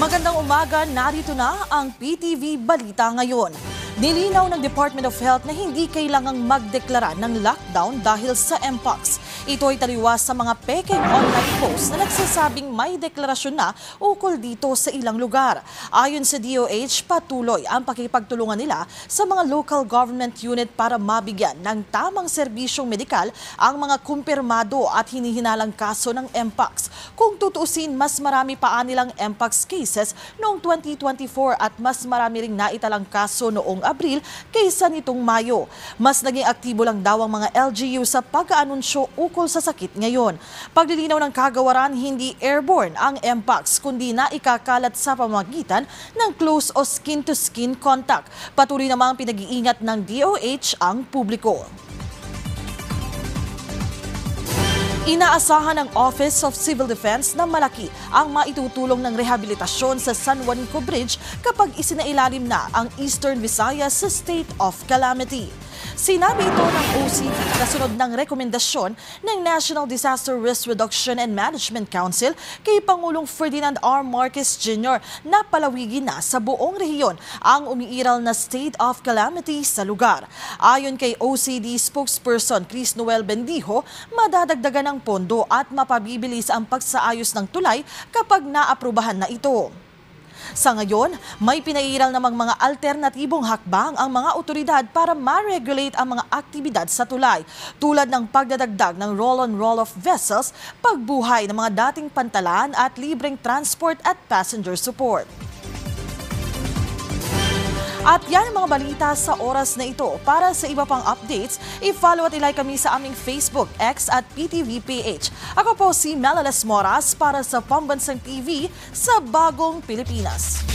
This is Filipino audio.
Magandang umaga, narito na ang PTV Balita ngayon. Nilinaw ng Department of Health na hindi kailangang magdeklara ng lockdown dahil sa Mpox. Ito ay taliwas sa mga peking online posts na nagsasabing may deklarasyon na ukol dito sa ilang lugar. Ayon sa DOH, patuloy ang pakipagtulungan nila sa mga local government unit para mabigyan ng tamang serbisyong medikal ang mga kumpirmado at hinihinalang kaso ng Mpox. Kung tutuusin, mas marami pa nilang Mpox cases noong 2024 at mas marami ring naitalang kaso noong Abril kaysa nitong Mayo. Mas naging aktibo lang daw ang mga LGU sa pag-aanunsyo ukol sa sakit ngayon. Paglilinaw ng kagawaran, hindi airborne ang Mpox kundi na ikakalat sa pamamagitan ng close o skin-to-skin contact. Patuloy namang pinag-iingat ng DOH ang publiko. Inaasahan ng Office of Civil Defense na malaki ang maitutulong ng rehabilitasyon sa San Juanico Bridge kapag isinailalim na ang Eastern Visayas sa state of calamity. Sinabi ito ng OCD kasunod ng rekomendasyon ng National Disaster Risk Reduction and Management Council kay Pangulong Ferdinand R. Marcos Jr. na palawigin na sa buong rehiyon ang umiiral na state of calamity sa lugar. Ayon kay OCD spokesperson Chris Noel Bendijo, madadagdagan ng pondo at mapabibilis ang pagsaayos ng tulay kapag naaprubahan na ito. Sa ngayon, may pinairal namang mga alternatibong hakbang ang mga otoridad para ma-regulate ang mga aktibidad sa tulay, tulad ng pagdadagdag ng roll-on-roll-off vessels, pagbuhay ng mga dating pantalan at libreng transport at passenger support. At yan ang mga balita sa oras na ito. Para sa iba pang updates, i-follow at ilike kami sa aming Facebook, X at PTVPH. Ako po si Melales Moras para sa Pambansang TV sa Bagong Pilipinas.